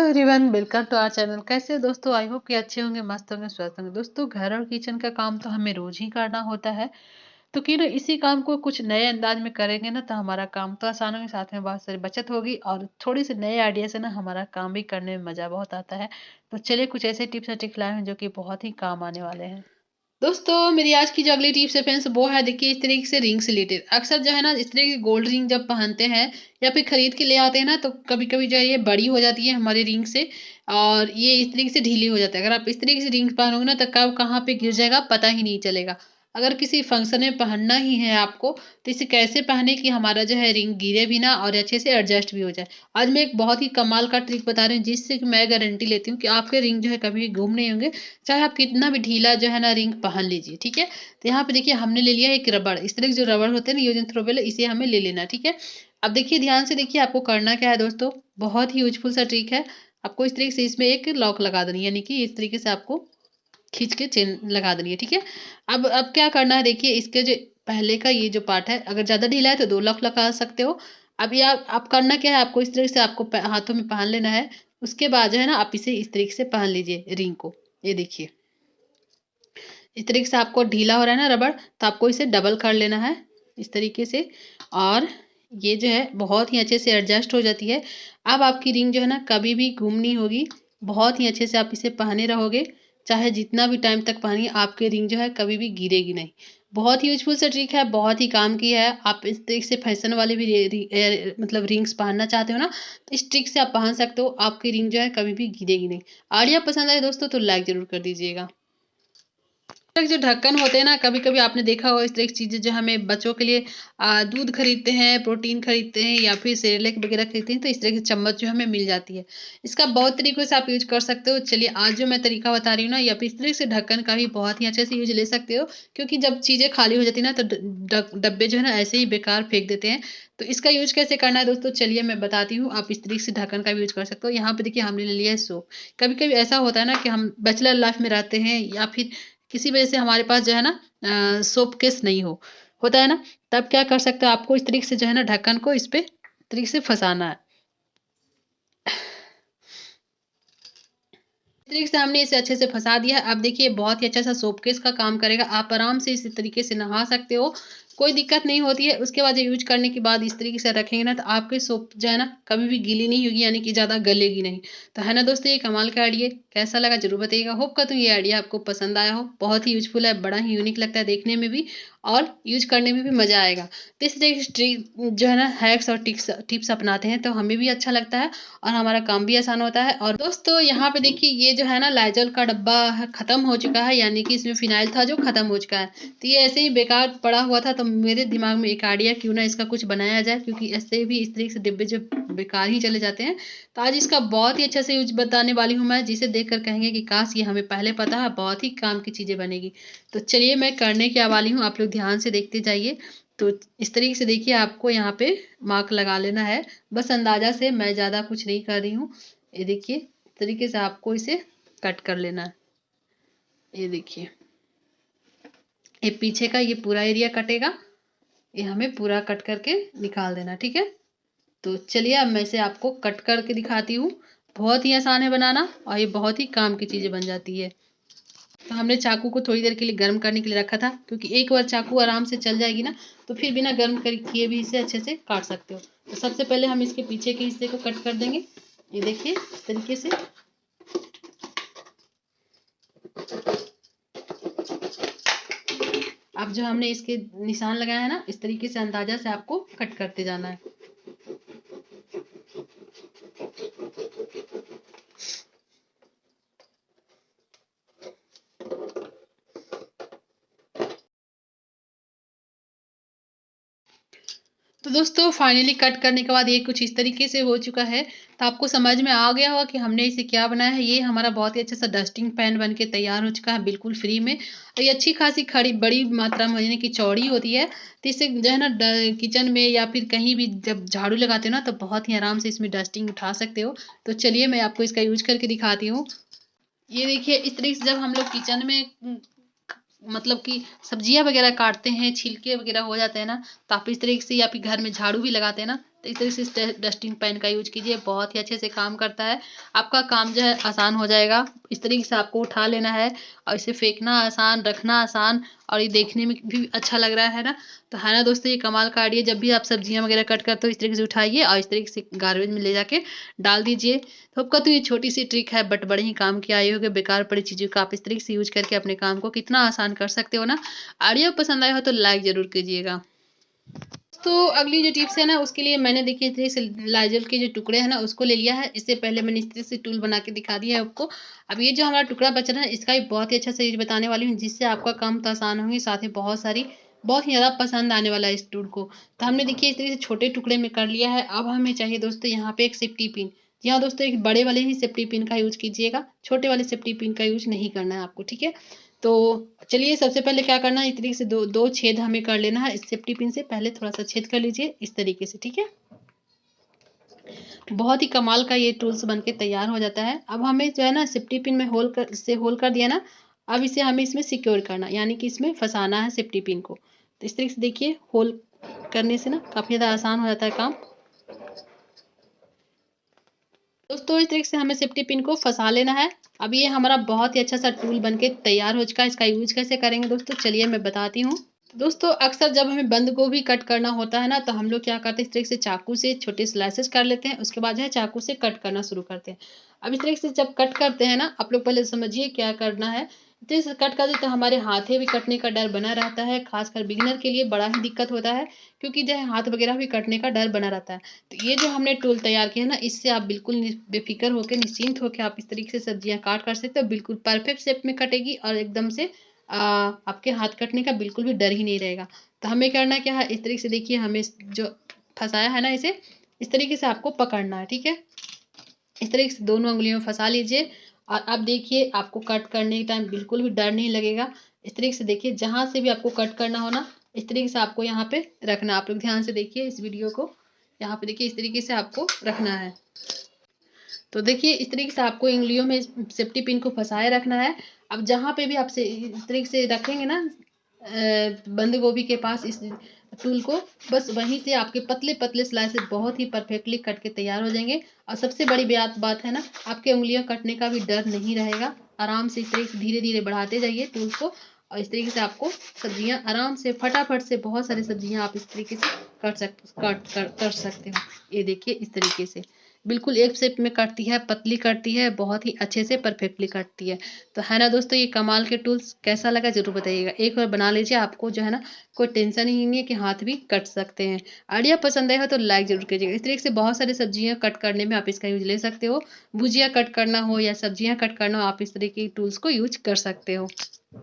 Everyone, welcome to our channel. कैसे हो दोस्तों? आई होप कि अच्छे होंगे, मस्त होंगे, स्वस्थ होंगे। दोस्तों, घर और किचन का काम तो हमें रोज ही करना होता है। तो क्यों ना इसी काम को कुछ नए अंदाज में करेंगे ना, तो हमारा काम तो आसान होगा, साथ में बहुत सारी बचत होगी और थोड़ी सी नए आइडिया से ना हमारा काम भी करने में मजा बहुत आता है। तो चलिए कुछ ऐसे टिप्स और ट्रिक लाए हैं जो कि बहुत ही काम आने वाले हैं। दोस्तों, मेरी आज की जो अगली टिप्स है फ्रेंड्स, वो है देखिए इस तरीके से रिंग से रिलेटेड। अक्सर जो है ना इस तरह की गोल्ड रिंग जब पहनते हैं या फिर खरीद के ले आते हैं ना, तो कभी कभी जो है ये बड़ी हो जाती है हमारी रिंग से और ये इस तरीके से ढीली हो जाता है। अगर आप इस तरीके से रिंग पहनोगे ना, तो कब कहाँ पे गिर जाएगा पता ही नहीं चलेगा। अगर किसी फंक्शन में पहनना ही है आपको, तो इसे कैसे पहने कि हमारा जो है रिंग गिरे भी ना और अच्छे से एडजस्ट भी हो जाए। आज मैं एक बहुत ही कमाल का ट्रिक बता रही हूँ, जिससे कि मैं गारंटी लेती हूँ कि आपके रिंग जो है कभी भी गुम नहीं होंगे, चाहे आप कितना भी ढीला जो है ना रिंग पहन लीजिए। ठीक है, तो यहाँ पे देखिए हमने ले लिया एक रबड़। इस तरह के जो रबड़ होते हैं ना, यूज एंड थ्रो वाले, इसे हमें ले लेना है। ठीक है, अब देखिए ध्यान से देखिए आपको करना क्या है दोस्तों। बहुत ही यूजफुल सा ट्रिक है। आपको इस तरीके से इसमें एक लॉक लगा देनी है, यानी कि इस तरीके से आपको खींच के चेन लगा देनी है। ठीक है, अब क्या करना है देखिए, इसके जो पहले का ये जो पार्ट है, अगर ज़्यादा ढीला है तो 2 लॉक लगा सकते हो। अब ये आप करना क्या है, आपको इस तरीके से आपको हाथों में पहन लेना है। उसके बाद जो है ना आप इसे इस तरीके से पहन लीजिए रिंग को। ये देखिए इस तरीके से आपको ढीला हो रहा है ना रबड़, तो आपको इसे डबल कर लेना है इस तरीके से। और ये जो है बहुत ही अच्छे से एडजस्ट हो जाती है। अब आपकी रिंग जो है ना कभी भी गुम नहीं होगी। बहुत ही अच्छे से आप इसे पहने रहोगे, चाहे जितना भी टाइम तक पहनिए, आपकी रिंग जो है कभी भी गिरेगी नहीं। बहुत ही यूजफुल सा ट्रिक है, बहुत ही काम की है। आप इस तरीके से फैशन वाले भी मतलब रिंग्स पहनना चाहते हो ना, तो इस ट्रिक से आप पहन सकते हो। आपकी रिंग जो है कभी भी गिरेगी नहीं। आइडिया पसंद आए दोस्तों तो लाइक जरूर कर दीजिएगा। तरह के जो ढक्कन होते हैं ना, कभी कभी आपने देखा होगा इस तरह की चीजें जो हमें बच्चों के लिए दूध खरीदते हैं, प्रोटीन खरीदते हैं या फिर सेरेलैक वगैरह खरीदते हैं, तो इस तरह की चम्मच जो हमें मिल जाती है। इसका बहुत तरीकों से आप यूज कर सकते हो। चलिए आज जो मैं तरीका बता रही हूँ ना, या फिर इस तरह से ढक्कन का भी बहुत ही अच्छे से यूज ले सकते हो। क्योंकि जब चीजें खाली हो जाती है ना, तो डब्बे जो है ना ऐसे ही बेकार फेंक देते हैं। तो इसका यूज कैसे करना है दोस्तों, चलिए मैं बताती हूँ। आप इस तरीके से ढक्कन का भी यूज कर सकते हो। यहाँ पे देखिए हमने ले लिया है सोप। कभी कभी ऐसा होता है ना कि हम बैचलर लाइफ में रहते हैं या फिर किसी वजह से हमारे पास जो है ना सोप केस नहीं होता है ना, तब क्या कर सकते हो, आपको इस तरीके से जो है ना ढक्कन को इस पे तरीके से फंसाना है। इस तरीके से हमने इसे अच्छे से फंसा दिया है। अब देखिए बहुत ही अच्छा सा सोप केस का काम करेगा। आप आराम से इसी तरीके से नहा सकते हो, कोई दिक्कत नहीं होती है। उसके बाद यूज करने के बाद इस तरीके से रखेंगे ना, तो आपकी सोप जो है ना कभी भी गीली नहीं होगी, यानी कि ज़्यादा गलेगी नहीं। तो है ना दोस्तों, ये कमाल का आइडिया कैसा लगा जरूर बताइएगा। होप का तो ये आइडिया आपको पसंद आया हो। बहुत ही यूजफुल है, बड़ा ही यूनिक लगता है देखने में भी और यूज करने में भी मजा आएगा। तो इस तरीके से जो है ना हैक्स और टिप्स टिप्स अपनाते हैं तो हमें भी अच्छा लगता है और हमारा काम भी आसान होता है। और दोस्तों यहाँ पे देखिए ये जो है ना लाइजॉल का डब्बा खत्म हो चुका है, यानी कि इसमें फिनाइल था जो खत्म हो चुका है। तो ये ऐसे ही बेकार पड़ा हुआ था, तो मेरे दिमाग में एक आइडिया, क्यों ना इसका कुछ बनाया जाए, क्योंकि ऐसे भी इस तरीके से डिब्बे जो बेकार ही चले जाते हैं। तो आज इसका बहुत ही अच्छा से यूज बताने वाली हूँ मैं, जिसे देख कर कहेंगे कि काश ये हमें पहले पता है। बहुत ही काम की चीजें बनेगी। तो चलिए मैं करने के वाली हूँ, आप लोग ध्यान से देखते जाइए। तो इस तरीके से देखिए आपको यहाँ पे मार्क लगा लेना है, बस अंदाजा से, मैं ज़्यादा कुछ नहीं कर रही हूँ। ये देखिए इस तरीके से आपको इसे कट कर लेना है। ये देखिए ये पीछे का ये पूरा एरिया कटेगा, ये हमें पूरा कट करके निकाल देना। ठीक है, तो चलिए अब मैं इसे आपको कट करके दिखाती हूँ। बहुत ही आसान है बनाना और ये बहुत ही काम की चीज़ें बन जाती है। तो हमने चाकू को थोड़ी देर के लिए गर्म करने के लिए रखा था, क्योंकि एक बार चाकू आराम से चल जाएगी ना, तो फिर बिना गर्म किए भी इसे अच्छे से काट सकते हो। तो सबसे पहले हम इसके पीछे के हिस्से को कट कर देंगे। ये देखिए इस तरीके से। अब जो हमने इसके निशान लगाया है ना, इस तरीके से अंदाजा से आपको कट करते जाना है। तो दोस्तों फाइनली कट करने के बाद ये कुछ इस तरीके से हो चुका है। तो आपको समझ में आ गया होगा कि हमने इसे क्या बनाया है। ये हमारा बहुत ही अच्छा सा डस्टिंग पैन बन के तैयार हो चुका है, बिल्कुल फ्री में। और ये अच्छी खासी खड़ी बड़ी मात्रा में यानी कि चौड़ी होती है। तो इससे जो है ना किचन में या फिर कहीं भी जब झाड़ू लगाते हो ना, तो बहुत ही आराम से इसमें डस्टिंग उठा सकते हो। तो चलिए मैं आपको इसका यूज करके दिखाती हूँ। ये देखिए इस तरीके से जब हम लोग किचन में मतलब कि सब्जियां वगैरह काटते हैं, छिलके वगैरह हो जाते हैं ना, तो आप इस तरीके से या फिर घर में झाड़ू भी लगाते हैं ना, तो इस तरीके से इस डस्टिंग पैन का यूज कीजिए, बहुत ही अच्छे से काम करता है। आपका काम जो है आसान हो जाएगा। इस तरीके से आपको उठा लेना है और इसे फेंकना आसान, रखना आसान, और ये देखने में भी अच्छा लग रहा है ना। तो है ना दोस्तों, ये कमाल का आइडिया। जब भी आप सब्जियां वगैरह कट करते हो इस तरीके से उठाइए और इस तरीके से गार्बेज में ले जाके डाल दीजिए। तो आपका तो ये छोटी सी ट्रिक है, बट बड़े ही काम की आई होगी। बेकार पड़ी चीज़ों का आप इस तरीके से यूज करके अपने काम को कितना आसान कर सकते हो ना। आइडिया पसंद आया हो तो लाइक ज़रूर कीजिएगा। तो अगली जो टिप्स है ना, उसके लिए मैंने देखिए इस तरह से लाइजॉल के जो टुकड़े हैं ना उसको ले लिया है। इससे पहले मैंने इस तरह से टूल बना के दिखा दिया है आपको। अब ये जो हमारा टुकड़ा बच रहा है इसका भी बहुत ही अच्छा से यूज बताने वाली हूँ, जिससे आपका काम तो आसान होंगे, साथ ही बहुत ही ज़्यादा पसंद आने वाला है इस टूल को। तो हमने देखिए इस तरीके से छोटे टुकड़े में कर लिया है। अब हमें चाहिए दोस्तों यहाँ पे एक सेफ्टी पिन। जी हाँ दोस्तों, एक बड़े वाले ही सेफ्टी पिन का यूज कीजिएगा, छोटे वाले सेफ्टी पिन का यूज नहीं करना है आपको, ठीक है। तो चलिए सबसे पहले क्या करना है, इस तरीके से दो दो छेद हमें कर लेना है। इस सेफ्टी पिन से पहले थोड़ा सा छेद कर लीजिए इस तरीके से, ठीक है। बहुत ही कमाल का ये टूल्स बन के तैयार हो जाता है। अब हमें जो है ना सेफ्टी पिन में होल कर दिया ना। अब इसे हमें इसमें सिक्योर करना, यानी कि इसमें फंसाना है सेफ्टी पिन को। तो इस तरीके से देखिए होल करने से ना काफ़ी ज़्यादा आसान हो जाता है काम। दोस्तों इस तरीके से हमें सेफ्टी पिन को फंसा लेना है। अब ये हमारा बहुत ही अच्छा सा टूल बनके तैयार हो चुका है। इसका यूज कैसे करेंगे दोस्तों, चलिए मैं बताती हूँ। दोस्तों अक्सर जब हमें बंद गोभी कट करना होता है ना, तो हम लोग क्या करते हैं, इस तरीके से चाकू से छोटे स्लाइसेस कर लेते हैं। उसके बाद जो है चाकू से कट करना शुरू करते हैं। अब इस तरीके से जब कट करते हैं ना, आप लोग पहले समझिए क्या करना है। जैसे कट करते तो हमारे हाथे भी कटने का डर बना रहता है, खासकर बिगिनर के लिए बड़ा ही दिक्कत होता है, क्योंकि जो है हाथ वगैरह भी कटने का डर बना रहता है। तो ये जो हमने टूल तैयार किया है ना, इससे आप बिल्कुल बेफिक्र होकर, निश्चिंत होकर आप इस तरीके से सब्जियां काट कर सकते हो। बिल्कुल परफेक्ट शेप में कटेगी और एकदम से आपके हाथ कटने का बिल्कुल भी डर ही नहीं रहेगा। तो हमें करना क्या है, इस तरीके से देखिए हमें जो फंसाया है ना, इसे इस तरीके से आपको पकड़ना है, ठीक है। इस तरीके से दोनों उंगलियों में फंसा लीजिए और अब देखिए आपको कट करने के टाइम बिल्कुल भी डर नहीं लगेगा। इस तरीके से देखिए जहाँ से भी आपको कट करना हो ना, इस तरीके से आपको यहाँ पे रखना। आप लोग ध्यान से देखिए इस वीडियो को, यहाँ पे देखिए इस तरीके से आपको रखना है। तो देखिए इस तरीके से आपको उंगलियों में सेफ्टी पिन को फंसाए रखना है। अब जहाँ पे भी आप से इस तरीके से रखेंगे ना बंद गोभी के पास इस टूल को, बस वहीं से आपके पतले पतले स्लाइसेस बहुत ही परफेक्टली कट के तैयार हो जाएंगे। और सबसे बड़ी बात है ना, आपके उंगलियां कटने का भी डर नहीं रहेगा। आराम से इस तरीके से धीरे धीरे बढ़ाते जाइए टूल को, और इस तरीके से आपको सब्जियां आराम से फटाफट से बहुत सारी सब्जियां आप इस तरीके से कर सकते हो। ये देखिए इस तरीके से बिल्कुल एक शेप में कटती है, पतली कटती है, बहुत ही अच्छे से परफेक्टली कटती है। तो है ना दोस्तों, ये कमाल के टूल्स कैसा लगा जरूर बताइएगा। एक बार बना लीजिए, आपको जो है ना कोई टेंशन ही नहीं है कि हाथ भी कट सकते हैं। आइडिया पसंद आया हो तो लाइक जरूर कीजिएगा। इस तरीके से बहुत सारी सब्जियां कट करने में आप इसका यूज ले सकते हो। भुजिया कट करना हो या सब्जियां कट करना हो, आप इस तरीके के टूल्स को यूज कर सकते हो।